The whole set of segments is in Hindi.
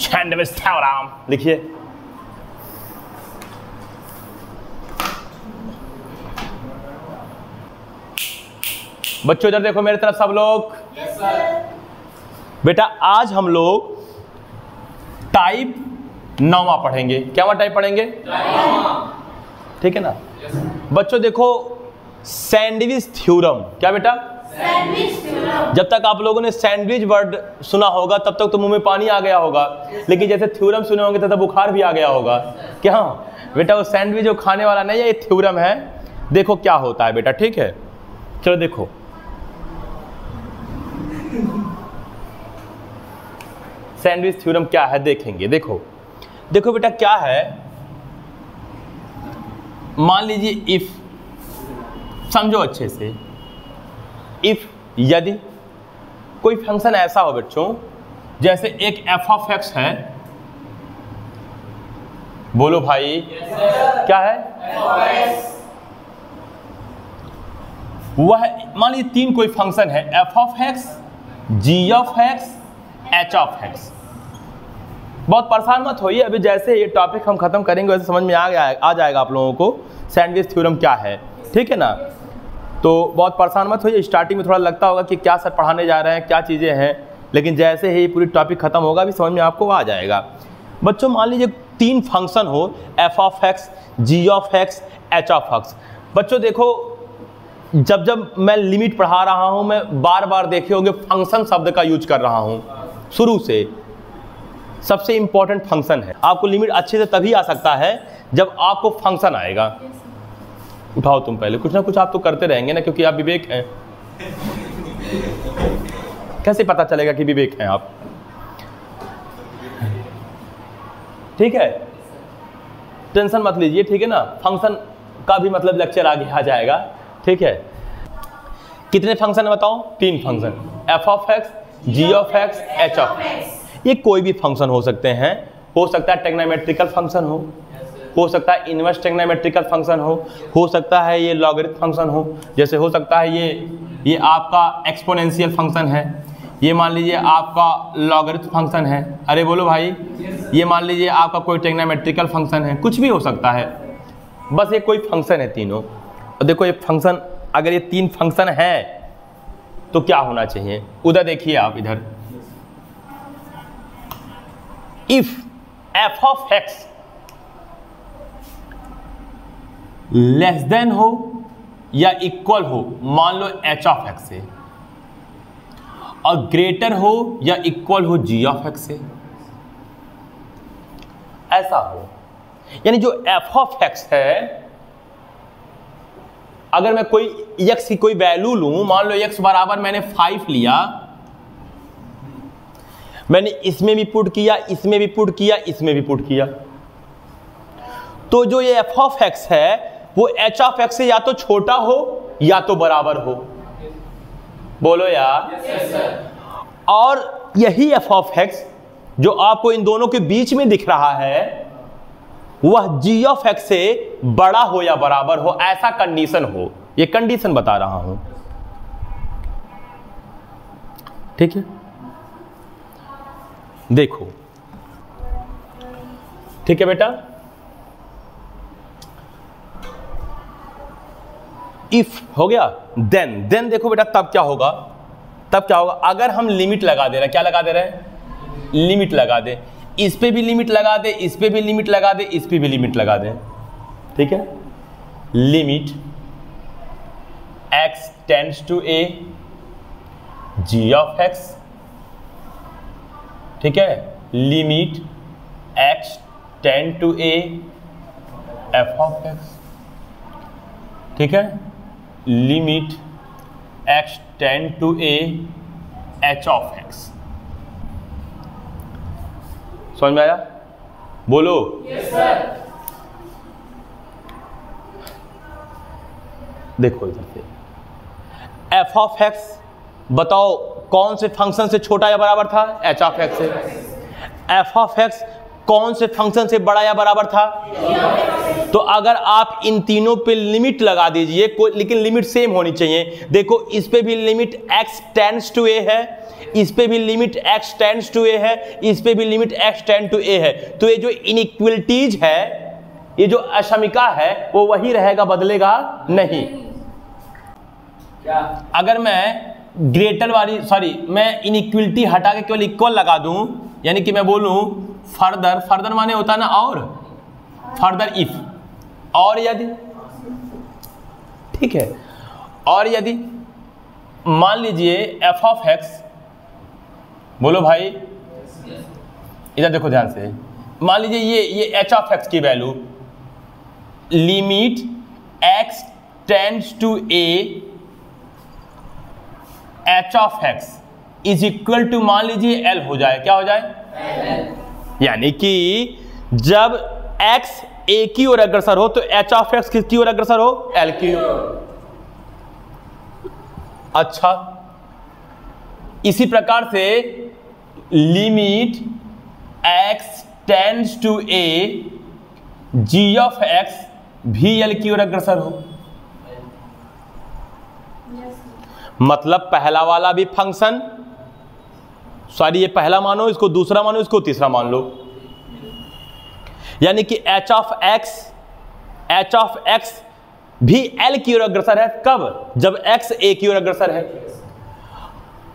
सैंडविच थ्योरम लिखिए। बच्चों इधर देखो मेरी तरफ सब लोग। Yes sir. बेटा आज हम लोग टाइप 9 पढ़ेंगे। क्या टाइप पढ़ेंगे? ठीक है ना? बच्चों देखो सैंडविच थ्योरम। क्या बेटा? Sandwich theorem. जब तक आप लोगों ने सैंडविच वर्ड सुना होगा तब तक तो मुंह में पानी आ गया होगा, लेकिन जैसे थ्योरम सुने होंगे तब बुखार भी आ गया होगा। क्या बेटा? वो सैंडविच जो खाने वाला नहीं है, ये थ्योरम है। देखो क्या होता है बेटा, ठीक है? चलो देखो सैंडविच थ्योरम क्या है देखेंगे। देखो देखो बेटा क्या है, मान लीजिए इफ, समझो अच्छे से, इफ यदि कोई फंक्शन ऐसा हो बच्चों जैसे एक एफ ऑफ एक्स है। बोलो भाई। yes, क्या है? वह मान लीजिए 3 कोई फंक्शन है, F of X, G of X, H of X. बहुत परेशान मत होइए, अभी जैसे ये टॉपिक हम खत्म करेंगे वैसे समझ में आ जाएगा आप लोगों को सैंडविच थ्योरम क्या है। ठीक है ना? तो बहुत परेशान मत होइए। स्टार्टिंग में थोड़ा लगता होगा कि क्या सर पढ़ाने जा रहे हैं, क्या चीज़ें हैं, लेकिन जैसे ही पूरी टॉपिक खत्म होगा अभी समझ में आपको आ जाएगा। बच्चों मान लीजिए 3 फंक्शन हो, F of X, G of X, H of X. बच्चों देखो जब जब मैं लिमिट पढ़ा रहा हूँ मैं बार बार देखे होंगे फंक्शन शब्द का यूज कर रहा हूँ शुरू से। सबसे इंपॉर्टेंट फंक्शन है। आपको लिमिट अच्छे से तभी आ सकता है जब आपको फंक्शन आएगा। उठाओ तुम पहले, कुछ ना कुछ आप तो करते रहेंगे ना, क्योंकि आप विवेक हैं। कैसे पता चलेगा कि विवेक हैं आप? ठीक है, टेंशन मत लीजिए, ठीक है ना? फंक्शन का भी मतलब लेक्चर आगे आ जाएगा। ठीक है, कितने फंक्शन है बताओ? 3 function, F of X, G of X, H of X. ये कोई भी फंक्शन हो सकते हैं। हो सकता है ट्रिग्नोमेट्रिकल फंक्शन हो सकता है इनवर्स ट्रिग्नोमेट्रिकल फंक्शन हो सकता है ये लॉगरिथम फंक्शन हो, जैसे हो सकता है ये आपका एक्सपोनेंशियल फंक्शन है, ये मान लीजिए आपका लॉगरिथम फंक्शन है। अरे बोलो भाई। ये मान लीजिए आपका कोई ट्रिग्नोमेट्रिकल फंक्शन है, कुछ भी हो सकता है, बस ये कोई फंक्शन है तीनों। और देखो ये फंक्शन, अगर ये 3 फंक्शन है तो क्या होना चाहिए? उधर देखिए आप, इधर if F of x less than हो या इक्वल हो, मान लो एच ऑफ एक्स से, और ग्रेटर हो या इक्वल हो जी ऑफ एक्स से, ऐसा हो, यानी जो एफ ऑफ एक्स है, अगर मैं कोई एक्स की कोई वैल्यू लूं, मान लो एक्स बराबर मैंने 5 लिया, मैंने इसमें भी पुट किया, इसमें भी पुट किया, इसमें भी पुट किया, तो जो ये एफ ऑफ एक्स है वो एच ऑफ एक्स से या तो छोटा हो या तो बराबर हो। बोलो यार। yes, sir. और यही एफ ऑफ एक्स जो आपको इन दोनों के बीच में दिख रहा है वह जी ऑफ एक्स से बड़ा हो या बराबर हो, ऐसा कंडीशन हो। ये कंडीशन बता रहा हूं, ठीक है? देखो, ठीक है बेटा? इफ हो गया, देन देखो बेटा तब क्या होगा? तब क्या होगा? अगर हम लिमिट लगा दे रहे हैं, क्या लगा दे रहे हैं? लिमिट लगा दे, इस पे भी लिमिट लगा दे, इस पे भी लिमिट लगा दे, इस पे भी लिमिट लगा दे, ठीक है? Limit x tends to a g of x, ठीक है? Limit x tend to a f of x, ठीक है? Limit x tend to a h of x। समझ में आया? बोलो। yes, sir. देखो इधर से, एफ ऑफ एक्स बताओ कौन से फंक्शन से छोटा या बराबर था? एच ऑफ एक्स से। एफ ऑफ एक्स कौन से फंक्शन से बड़ा या बराबर था? तो अगर आप इन तीनों पे लिमिट लगा दीजिए, कोई लेकिन लिमिट सेम होनी चाहिए। देखो इस पे भी limit x tends to a है, इस पे भी limit x tends to a है, इस पे भी limit x tend to a है। तो ये जो इनइक्वलिटीज है, ये जो असमिका है, वो वही रहेगा, बदलेगा नहीं। क्या? अगर मैं ग्रेटर वाली मैं इनइक्वलिटी हटा के केवल इक्वल लगा दूं, यानी कि मैं बोलूं फर्दर माने होता है ना और, फर्दर इफ, और यदि, ठीक है, और यदि मान लीजिए एफ ऑफ एक्स, बोलो भाई इधर देखो ध्यान से, मान लीजिए ये एच ऑफ एक्स की value limit x tends to a h of x is equal to, मान लीजिए एल हो जाए, क्या हो जाए? यानी कि जब x a की ओर अग्रसर हो तो h ऑफ x किसकी ओर अग्रसर हो? l की ओर। अच्छा, इसी प्रकार से limit x tends to a g of x भी l की ओर अग्रसर हो। मतलब पहला वाला भी फंक्शन, ये पहला मानो, इसको दूसरा मानो, इसको तीसरा मान लो, यानी कि h ऑफ x भी l की ओर अग्रसर है। कब? जब x a की ओर अग्रसर है।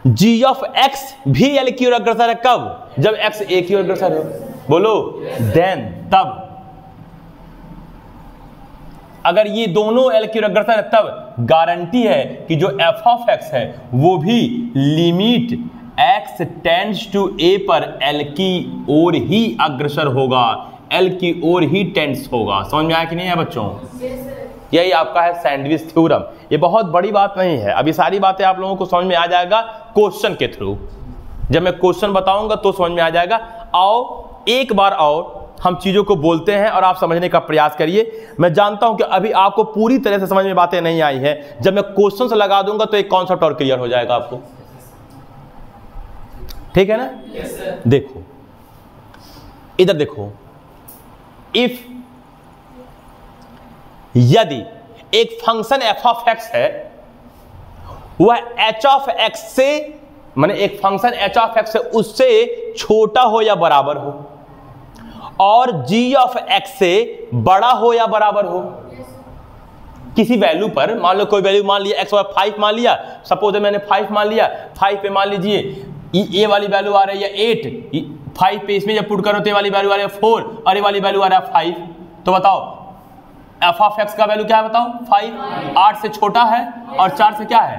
g ऑफ x भी l की ओर अग्रसर है। कब? जब x a की ओर अग्रसर है। बोलो देन, तब। अगर ये दोनों l की ओर अग्रसर है तब गारंटी है कि जो f ऑफ x है वो भी limit x tends to a पर l की ओर ही अग्रसर होगा, l की ओर ही टेंड्स होगा। समझ में आया कि नहीं है बच्चों? यही आपका है सैंडविच थ्योरम। ये बहुत बड़ी बात नहीं है, अभी सारी बातें आप लोगों को समझ में आ जाएगा क्वेश्चन के थ्रू। जब मैं क्वेश्चन बताऊंगा तो समझ में आ जाएगा। आओ एक बार और हम चीज़ों को बोलते हैं और आप समझने का प्रयास करिए। मैं जानता हूं कि अभी आपको पूरी तरह से समझ में बातें नहीं आई है। जब मैं क्वेश्चन से लगा दूंगा तो एक कॉन्सेप्ट और क्लियर हो जाएगा आपको, ठीक है ना? Yes sir. देखो इधर देखो, इफ यदि एक फंक्शन f ऑफ x है वह h ऑफ x से, माने एक फंक्शन h ऑफ x से उससे छोटा हो या बराबर हो, और g ऑफ x से बड़ा हो या बराबर हो किसी वैल्यू पर। मान लो कोई वैल्यू मान लिया x और 5 मान लिया, सपोज मैंने 5 मान लिया, 5 पे मान लीजिए ये वाली वैल्यू आ रही है 8, 5 पे इसमें जब पुट करो तो ये वाली वैल्यू आ रही है 4 और ये वाली वैल्यू आ रहा है 5। तो बताओ f ऑफ x का वैल्यू क्या है? बताओ 5। 8 से छोटा है और 4 से क्या है?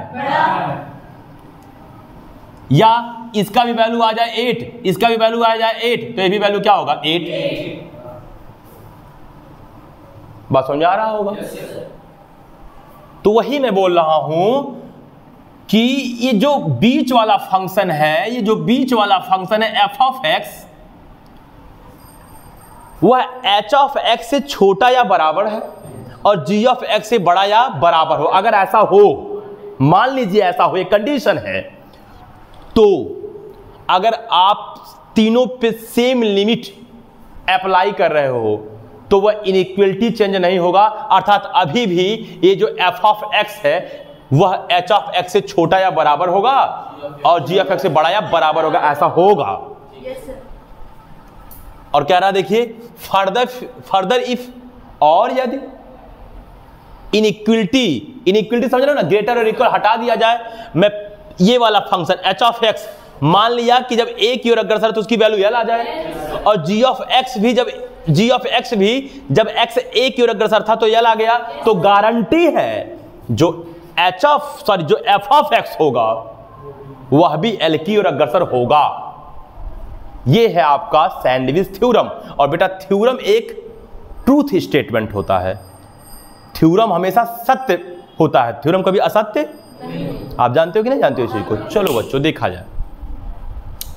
या इसका भी वैल्यू आ जाए 8, इसका भी वैल्यू आ जाए 8, तो ये भी वैल्यू क्या होगा? 8। बात समझ आ रहा होगा? तो वही मैं बोल रहा हूं कि ये जो बीच वाला फंक्शन है, ये जो बीच वाला फंक्शन है f ऑफ x, वह h ऑफ x से छोटा या बराबर है और g ऑफ x से बड़ा या बराबर हो। अगर ऐसा हो, मान लीजिए ऐसा हो, एक कंडीशन है, तो अगर आप तीनों पे सेम लिमिट अप्लाई कर रहे हो तो वह इनइक्वलिटी चेंज नहीं होगा। अर्थात अभी भी ये जो f ऑफ x है वह h ऑफ x से छोटा या बराबर होगा और g ऑफ x से बड़ा या बराबर होगा, ऐसा होगा। और क्या रहा देखिए, फर्दर इफ, और यदि इनइक्वलिटी समझ रहे हो ना, ग्रेटर और इक्वल हटा दिया जाए। मैं ये वाला फंक्शन h ऑफ x मान लिया कि जब a की ओर अग्रसर है तो उसकी वैल्यू l आ जाए, और g ऑफ x भी जब x a की ओर अग्रसर था तो l आ गया। तो गारंटी है जो जो f ऑफ x होगा वह भी l की ओर अग्रसर होगा। यह है आपका सैंडविच थ्योरम। और बेटा थ्योरम एक ट्रूथ स्टेटमेंट होता है, थ्योरम हमेशा सत्य होता है, थ्योरम कभी असत्य। आप जानते हो कि नहीं जानते हो इस चीज को? चलो बच्चों देखा जाए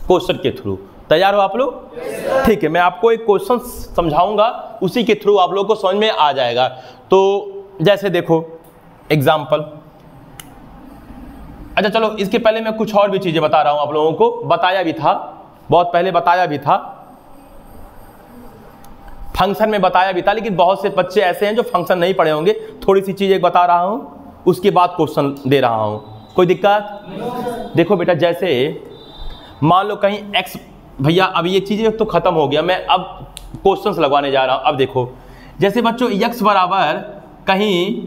क्वेश्चन के थ्रू। तैयार हो आप लोग? ठीक है, मैं आपको एक क्वेश्चन समझाऊंगा, उसी के थ्रू आप लोगों को समझ में आ जाएगा। तो जैसे देखो एग्जाम्पल, अच्छा चलो इसके पहले मैं कुछ और भी चीजें बता रहा हूं आप लोगों को, बताया भी था, बहुत पहले बताया भी था। फंक्शन में बताया भी था, लेकिन बहुत से बच्चे ऐसे हैं जो फंक्शन नहीं पढ़े होंगे। थोड़ी सी चीज़ एक बता रहा हूँ, उसके बाद क्वेश्चन दे रहा हूँ। कोई दिक्कत? देखो बेटा, जैसे मान लो कहीं x, भैया अब ये चीज़ें तो ख़त्म हो गया, मैं अब क्वेश्चंस लगवाने जा रहा हूँ। अब देखो, जैसे बच्चों x बराबर कहीं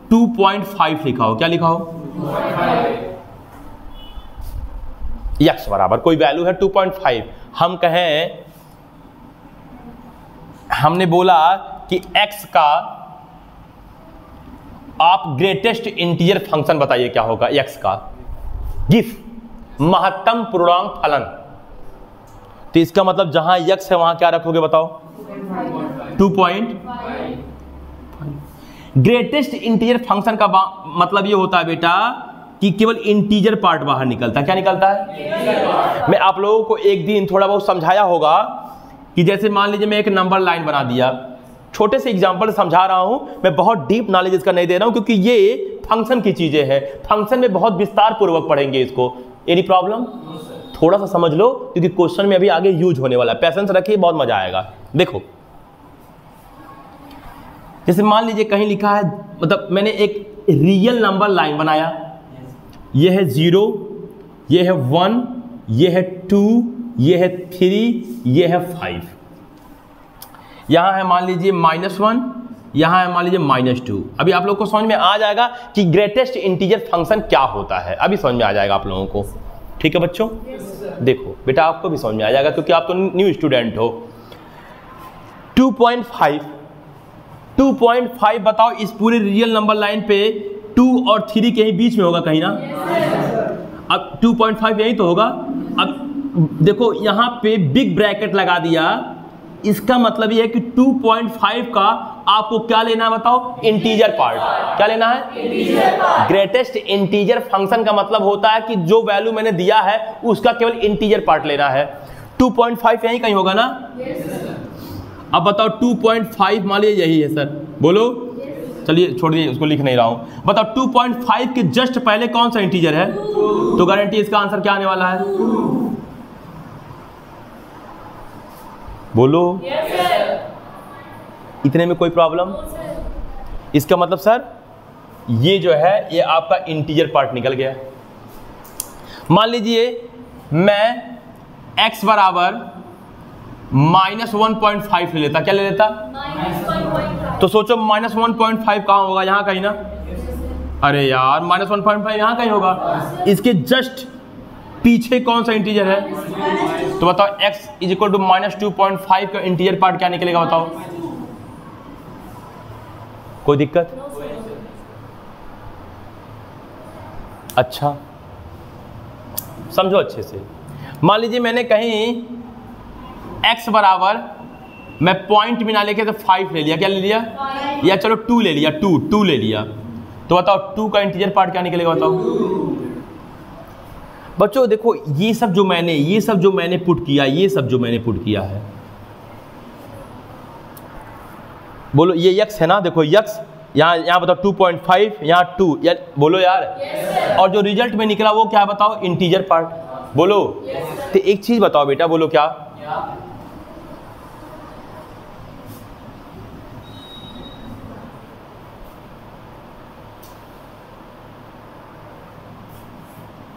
2.5 लिखा हो, क्या लिखा हो? x बराबर कोई वैल्यू है 2.5, हम कहें, हमने बोला कि x का आप ग्रेटेस्ट इंटीजर फंक्शन बताइए क्या होगा x का। गिफ महत्तम पूर्णांक फलन, तो इसका मतलब जहां x है वहां क्या रखोगे बताओ? 2.5। ग्रेटेस्ट इंटीजर फंक्शन का मतलब ये होता है बेटा कि केवल इंटीजर पार्ट बाहर निकलता है। क्या निकलता है? मैं आप लोगों को एक दिन थोड़ा बहुत समझाया होगा कि जैसे मान लीजिए मैं एक नंबर लाइन बना दिया, छोटे से एग्जांपल समझा रहा हूं, मैं बहुत डीप नॉलेज इसका नहीं दे रहा हूं क्योंकि ये फंक्शन की चीजें हैं, फंक्शन में बहुत विस्तार पूर्वक पढ़ेंगे इसको। Any problem? थोड़ा सा समझ लो क्योंकि क्वेश्चन में अभी आगे यूज होने वाला है। पैसेंस रखिए, बहुत मजा आएगा। देखो, जैसे मान लीजिए कहीं लिखा है, मतलब मैंने एक रियल नंबर लाइन बनाया, ये है 0, ये है 1, ये है 2, ये है 3, ये है 5। यहां है मान लीजिए -1, यहां है मान लीजिए -2। अभी आप लोग को समझ में आ जाएगा कि ग्रेटेस्ट इंटीजर फंक्शन क्या होता है, अभी समझ में आ जाएगा आप लोगों को। ठीक है बच्चों? देखो बेटा, आपको भी समझ में आ जाएगा क्योंकि आप तो न्यू स्टूडेंट हो। 2.5 बताओ, इस पूरे रियल नंबर लाइन पे 2 और 3 के ही बीच में होगा कहीं ना? अब 2.5 यही तो होगा। अब देखो यहाँ पे बिग ब्रैकेट लगा दिया, इसका मतलब ये है कि 2.5 का आपको क्या लेना है बताओ? Integer part. क्या लेना है? Integer part. Greatest integer function का मतलब होता है कि जो वैल्यू मैंने दिया है उसका केवल इंटीजर पार्ट लेना है। 2.5 यही कहीं होगा ना? अब बताओ 2.5 मान लीजिए यही है सर, बोलो। चलिए छोड़िए, उसको लिख नहीं रहा हूं। बताओ 2.5 के जस्ट पहले कौन सा इंटीजर है? तो गारंटी इसका आंसर क्या आने वाला है? बोलो। इतने में कोई प्रॉब्लम? इसका मतलब सर ये जो है ये आपका इंटीजर पार्ट निकल गया। मान लीजिए मैं x बराबर -1.5 ले लेता, क्या ले लेता? तो सोचो -1.5 कहाँ होगा? यहाँ कहीं ना? अरे यार -1.5 यहाँ कहीं होगा। इसके जस्ट पीछे कौन सा इंटीजर है? तो बताओ x = -2.5 का इंटीजर पार्ट क्या निकलेगा बताओ? कोई दिक्कत? अच्छा समझो अच्छे से। मान लीजिए मैंने कहीं x बराबर, मैं पॉइंट भी ना लेके तो 5 ले लिया, क्या ले लिया? या चलो 2 ले लिया, 2 ले लिया, तो बताओ 2 का इंटीजर पार्ट क्या निकलेगा बताओ? बच्चों देखो, ये सब जो मैंने पुट किया, ये सब जो मैंने पुट किया है, बोलो ये x है ना? देखो x यहाँ बताओ 2.5, यहाँ 2, या बोलो यार। और जो रिजल्ट में निकला वो क्या बताओ? Integer part. बोलो। तो एक चीज बताओ बेटा, बोलो क्या?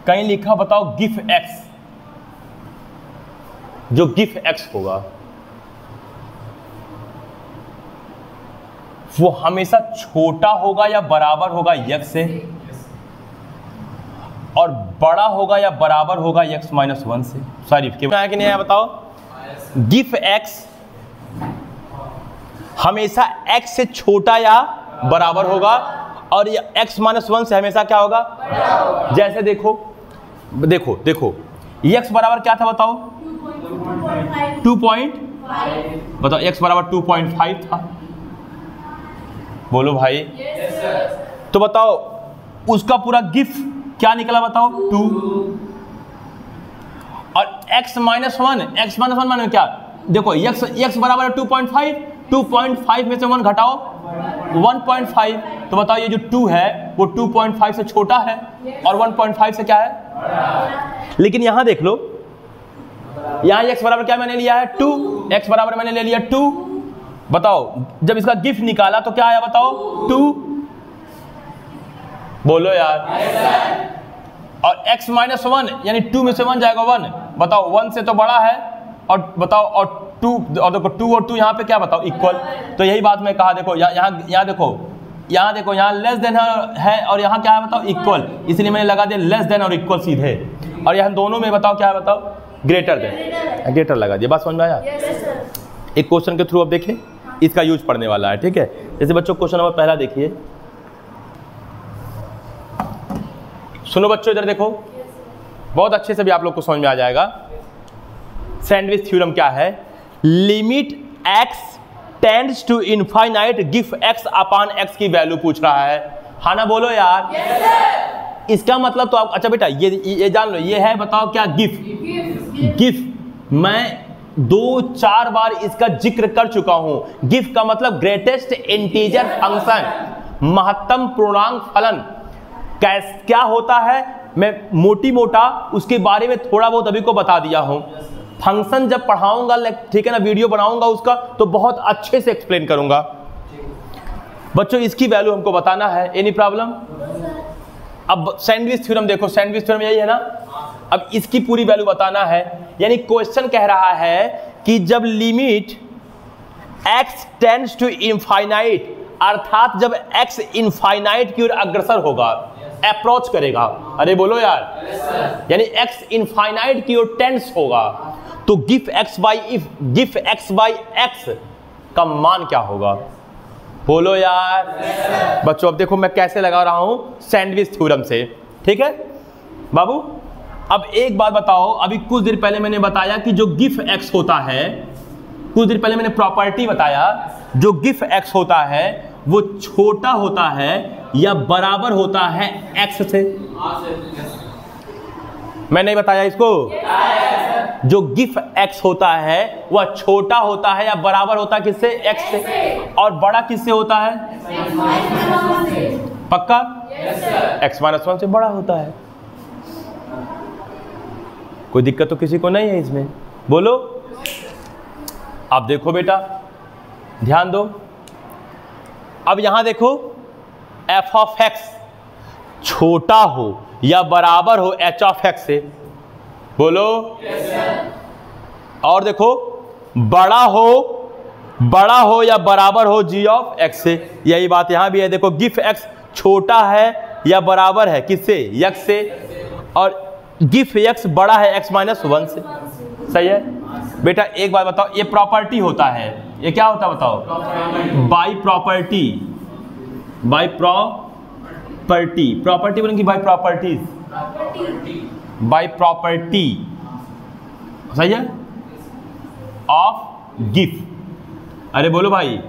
कहीं लिखा बताओ गिफ x, जो गिफ x होगा वो हमेशा छोटा होगा या बराबर होगा x से, और बड़ा होगा या बराबर होगा x - 1 से। सॉरी है कि नहीं है बताओ? गिफ x हमेशा x से छोटा या बराबर होगा, और ये x - 1 से हमेशा क्या होगा? जैसे देखो x बराबर क्या था बताओ? 2.5। बताओ x बराबर 2.5 था, बोलो भाई। तो बताओ उसका पूरा गिफ क्या निकला बताओ? 2। और x - 1 माने क्या? देखो x बराबर 2.5 में से 1 घटाओ 1.5, तो बताओ ये जो 2 है वो 2.5 से छोटा है और 1.5 से क्या है? लेकिन यहां देख लो, यहां x बराबर क्या मैंने लिया है? 2। x बराबर मैंने ले लिया 2, बताओ जब इसका गिफ्ट निकाला तो क्या आया बताओ 2, बोलो यार। और x माइनस 1 यानी 2 में से 1 जाएगा 1, बताओ 1 से तो बड़ा है, और बताओ और 2 और देखो 2 और 2 यहाँ पे क्या बताओ इक्वल। तो यही बात मैं कहा, देखो यहाँ देखो यहाँ लेस देन है और यहाँ क्या है बताओ इक्वल, इसलिए मैंने लगा दिया लेस देन और इक्वल सीधे, और यहाँ दोनों में बताओ क्या है बताओ ग्रेटर देन, ग्रेटर लगा दिया। बात समझ में आया? एक क्वेश्चन के थ्रू अब देखिए इसका यूज पढ़ने वाला है, ठीक है। जैसे बच्चों क्वेश्चन नंबर पहला देखिए, सुनो बच्चों इधर देखो, बहुत अच्छे से भी आप लोग को समझ में आ जाएगा। सैंडविच थ्योरम क्या है? Limit x tends to infinite give x upon x की वैल्यू पूछ रहा है, हाँ ना बोलो यार। yes, इसका मतलब तो आप, अच्छा बेटा ये जान लो, ये है बताओ क्या गिफ। मैं 2-4 बार इसका जिक्र कर चुका हूं। गिफ का मतलब ग्रेटेस्ट इंटीजर फंक्शन, महत्तम पूर्णांक फलन क्या होता है, मैं मोटी मोटा उसके बारे में थोड़ा बहुत अभी को बता दिया हूं। फंक्शन जब पढ़ाऊंगा, ठीक है ना, वीडियो बनाऊंगा उसका, तो बहुत अच्छे से एक्सप्लेन करूंगा। बच्चों इसकी वैल्यू हमको बताना है, एनी प्रॉब्लम? अब सैंडविच थ्योरम देखो, सैंडविच थ्योरम यही है ना। अब इसकी पूरी वैल्यू बताना है, यानी क्वेश्चन कह रहा है कि जब limit x tends to infinite, अर्थात जब x इनफाइनाइट की ओर अग्रसर होगा, अप्रोच करेगा, अरे बोलो यार, यानी x इनफाइनाइट की ओर टेंड्स होगा, तो गिव x बाई x का मान क्या होगा, बोलो यार। बच्चों अब देखो मैं कैसे लगा रहा हूं सैंडविच थ्योरम से, ठीक है बाबू। अब एक बात बताओ, अभी कुछ देर पहले मैंने बताया कि जो गिव x होता है, कुछ देर पहले मैंने प्रॉपर्टी बताया, जो गिव x होता है वो छोटा होता है या बराबर होता है x से। मैं नहीं बताया इसको? जो गिव x होता है वह छोटा होता है या बराबर होता है किससे? x से। और बड़ा किससे होता है? पक्का? x माइनस 1 से बड़ा होता है। कोई दिक्कत तो किसी को नहीं है इसमें, बोलो। अब देखो बेटा ध्यान दो, अब यहां देखो f ऑफ x छोटा हो या बराबर हो h ऑफ x से, बोलो। और देखो बड़ा हो या बराबर हो g ऑफ x से, यही बात यहां भी है। देखो गिव x छोटा है या बराबर है किससे? x से, और गिव x बड़ा है x माइनस 1 से, सही है बेटा। एक बात बताओ, ये प्रॉपर्टी होता है, ये क्या होता है बताओ? बाई प्रॉपर्टी बोलेंगे बाई प्रॉपर्टीज, बाई प्रॉपर्टी, सही है, ऑफ गिव। अरे बोलो भाई,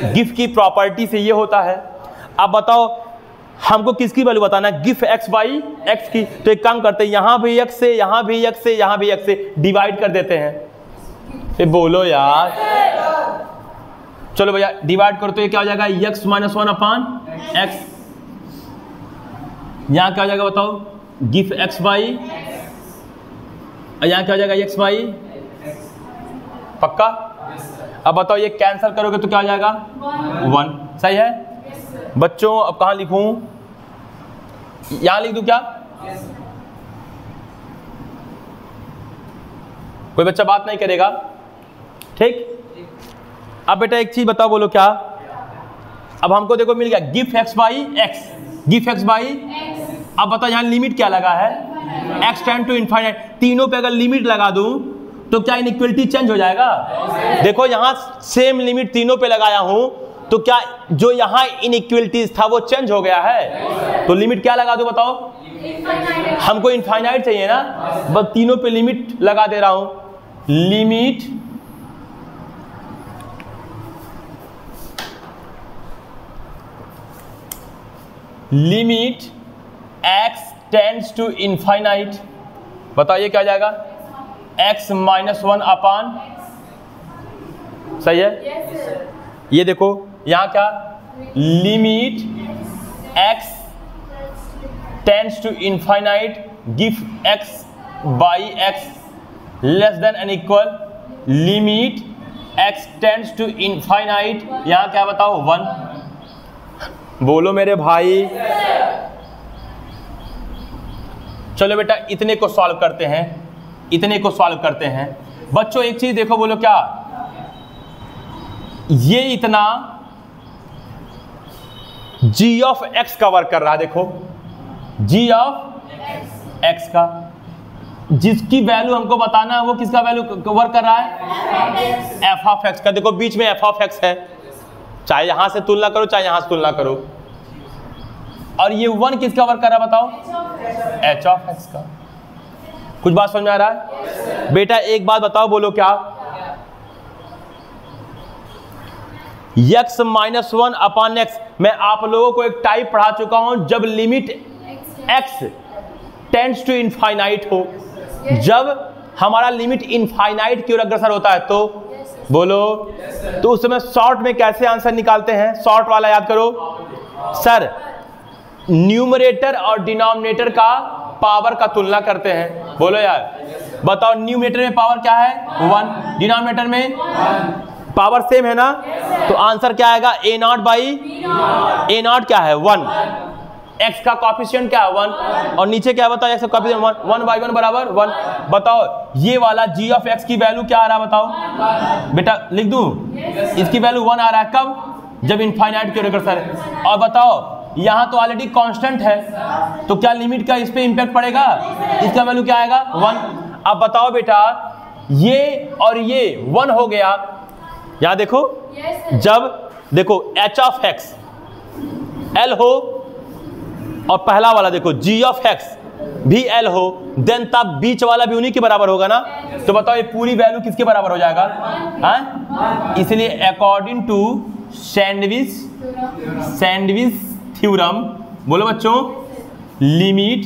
गिव की प्रॉपर्टी से ये होता है। अब बताओ हमको किसकी वैल्यू बताना है? गिव x बाई x की। तो एक काम करते हैं, यहां भी x से, यहां भी x से, यहां भी x से डिवाइड कर देते हैं। ए बोलो यार, चलो भैया डिवाइड करो तो ये क्या हो जाएगा? x minus 1 upon x। यहां क्या हो जाएगा बताओ? गिव x बाई, यहां क्या हो जाएगा? x बाई, पक्का? अब बताओ ये कैंसिल करोगे तो क्या हो जाएगा? 1, सही है बच्चों। अब कहां लिखूं? यहां लिख दूं क्या? कोई बच्चा बात नहीं करेगा, ठीक? अब बेटा एक चीज बताओ, बोलो क्या? अब हमको देखो मिल गया give x by x, give x by. अब बताओ यहां लिमिट क्या लगा है? x tend to infinite. तीनों पे अगर लिमिट लगा दूं तो क्या इनइक्वलिटी चेंज हो जाएगा? देखो यहां सेम लिमिट तीनों पे लगाया हूं, तो क्या जो यहां इनइक्वलिटीज था वो चेंज हो गया है? तो लिमिट क्या लगा दो बताओ? हमको इनफाइनाइट चाहिए ना, बस तीनों पे लिमिट लगा दे रहा हूं। Limit x tends to infinite, बताइए क्या जाएगा? x माइनस 1 अपॉन, सही है। ये देखो यहां क्या? Limit x tends to infinite give x by x less than and equal limit x tends to infinite, यहाँ क्या बताओ 1। बोलो मेरे भाई। चलो बेटा इतने को सॉल्व करते हैं, इतने को सॉल्व करते हैं। बच्चों एक चीज देखो, बोलो क्या, ये इतना g ऑफ x का वर्क कर रहा है। देखो g ऑफ x का, जिसकी वैल्यू हमको बताना है वो किसका वैल्यू वर्क कर रहा है, f ऑफ x का। देखो बीच में f ऑफ x है, चाहे यहां से तुलना करो चाहे यहां से तुलना करो। और ये 1 किसका वर्क कर रहा है बताओ, h ऑफ x का। कुछ बात समझ में आ रहा है? बेटा एक बात बताओ, बोलो क्या, x माइनस 1 अपॉन x, मैं आप लोगों को एक टाइप पढ़ा चुका हूं, जब limit x tends to infinite हो, जब हमारा लिमिट इनफाइनाइट की ओर अग्रसर होता है तो बोलो, तो उस समय शॉर्ट में कैसे आंसर निकालते हैं, शॉर्ट वाला याद करो सर, न्यूमरेटर और डिनोमिनेटर का पावर का तुलना करते हैं। बोलो यार बताओ, न्यूमरेटर में पावर क्या है 1, डिनोमिनेटर में पावर सेम है ना, तो आंसर क्या आएगा a not by a not क्या है 1, x का कॉफिशिएंट क्या है 1, और नीचे क्या बताओ x का कॉफिशिएंट 1 बाई 1 बराबर 1। बताओ ये वाला g ऑफ x की वैल्यू क्या आ रहा है बताओ, बेटा लिख दूं, इसकी वैल्यू 1 आ रहा है कब, जब इनफाइनाइट की ओर अग्रसर है। और बताओ यहाँ तो ऑलरेडी कांस्टेंट है, तो क्या लिमिट का इस पे इंपैक्ट पड़ेगा, इसका वैल्यू क्या आएगा 1। अब बताओ बेटा ये और ये 1 हो गया, यहाँ देखो जब देखो h ऑफ x l हो और पहला वाला देखो g ऑफ x भी l हो, देन तब बीच वाला भी उन्हीं के बराबर होगा ना, तो बताओ ये पूरी वैल्यू किसके बराबर हो जाएगा, हाँ? इसलिए अकॉर्डिंग टू सैंडविच थ्योरम, बोलो बच्चों, limit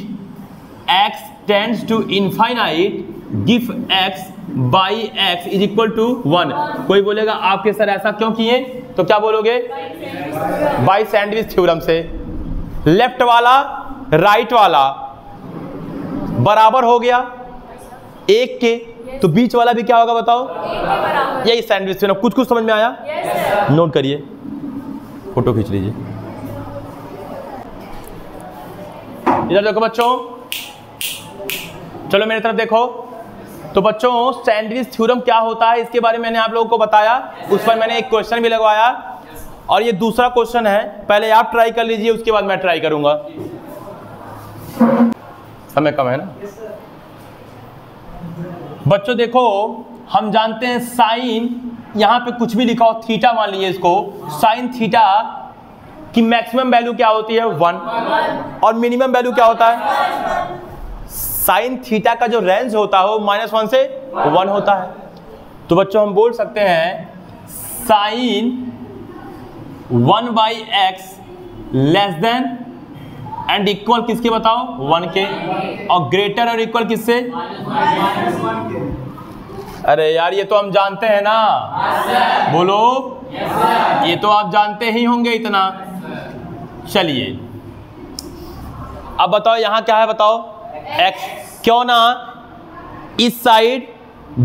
x tends to infinite give x by x is equal to 1। कोई बोलेगा आपके सर ऐसा क्यों किए, तो क्या बोलोगे, बाई सैंडविच थ्योरम से लेफ्ट वाला राइट वाला बराबर हो गया 1 के, तो बीच वाला भी क्या होगा बताओ, यही सैंडविच थ्योरम। कुछ कुछ समझ में आया? नोट करिए, फोटो खींच लीजिए। इधर देखो बच्चों, चलो मेरी तरफ देखो। तो बच्चों सैंडविच थ्योरम क्या होता है इसके बारे में मैंने आप लोगों को बताया, उस पर मैंने एक क्वेश्चन भी लगवाया, और ये दूसरा क्वेश्चन है, पहले आप ट्राई कर लीजिए उसके बाद मैं ट्राई करूंगा, समय कम है ना। बच्चों देखो हम जानते हैं साइन, यहां पे कुछ भी लिखा हो, थीटा मान लीजिए इसको, साइन थीटा की मैक्सिमम वैल्यू क्या होती है 1, और मिनिमम वैल्यू क्या होता है, साइन थीटा का जो रेंज होता है वो -1 से 1 होता है। तो बच्चों हम बोल सकते हैं sine 1 by x less than and equal किसके बताओ 1 के, और ग्रेटर और इक्वल किससे, अरे यार ये तो हम जानते हैं ना, बोलो ये तो आप जानते ही होंगे इतना। चलिए अब बताओ यहाँ क्या है बताओ, x, क्यों ना इस साइड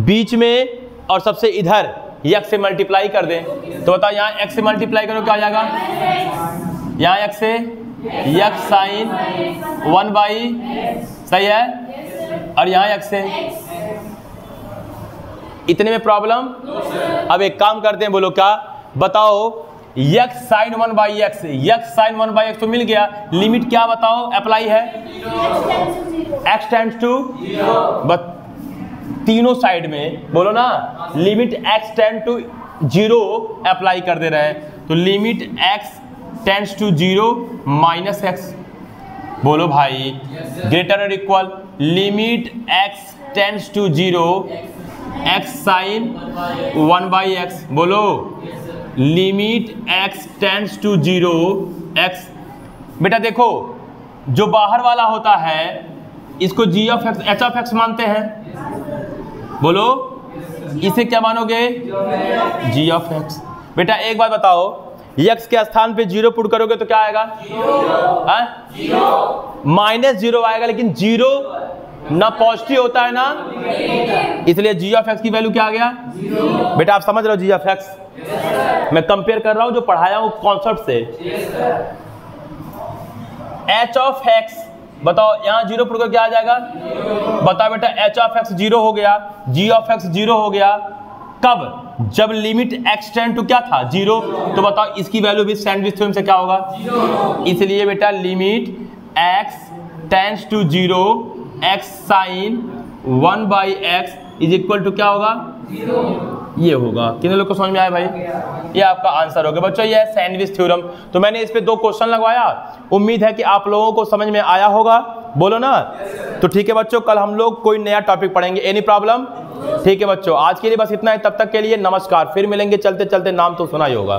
बीच में और सबसे इधर x से मल्टीप्लाई कर दें, तो बताओ यहाँ x से मल्टीप्लाई करो क्या आ जाएगा, यहाँ x से x साइन 1 बाई, सही है, और यहाँ x से, इतने में प्रॉब्लम। अब एक काम करते हैं, बोलो क्या बताओ, x sine 1 by x, x sine 1 by x तो मिल गया, लिमिट क्या बताओ अप्लाई है, x टेंड्स टू, बस तीनों साइड में बोलो ना, limit x tend to 0 apply कर दे रहे हैं, तो limit x tends to 0 minus x, बोलो भाई ग्रेटर और equal, limit x tends to 0 x sine 1 by x, बोलो limit x tends to 0 x। बेटा देखो जो बाहर वाला होता है इसको g of x h of x मानते हैं, बोलो इसे क्या मानोगे g ऑफ x। बेटा एक बात बताओ, x के स्थान पे 0 पुट करोगे तो क्या आएगा, -0 आएगा, लेकिन 0 ना पॉजिटिव होता है ना, इसलिए जी ऑफ एक्स की वैल्यू क्या आ गया? बेटा आप समझ रहे हो जी ऑफ एक्स? मैं कंपेयर कर रहा हूं जो पढ़ाया हूं कॉन्सेप्ट से। एच ऑफ एक्स बताओ, यहां जीरो पर क्या आ जाएगा? बताओ बेटा, एच ऑफ एक्स जीरो हो गया, जी ऑफ एक्स जीरो हो गया। कब? जब लिमिट एक्स टेंड टू क्या था? जीरो। तो बताओ इसकी वैल्यू भी सैंडविच थ्योरम से क्या होगा? इसलिए बेटा limit x tends to zero, x sine 1/x is equal to क्या होगा? ये होगा। कितने लोग को समझ में आया भाई? ये आपका आंसर होगा बच्चों, ये है सैंडविच थ्योरम। तो मैंने इस पे 2 क्वेश्चन लगवाया, उम्मीद है कि आप लोगों को समझ में आया होगा, बोलो ना? तो ठीक है बच्चों, कल हम लोग कोई नया टॉपिक पढ़ेंगे। Any problem? ठीक है बच्चों, आज के लिए बस इतना है। तब तक के लिए नमस्कार, फिर मिलेंगे। चलते चलते नाम तो सुना ही होगा।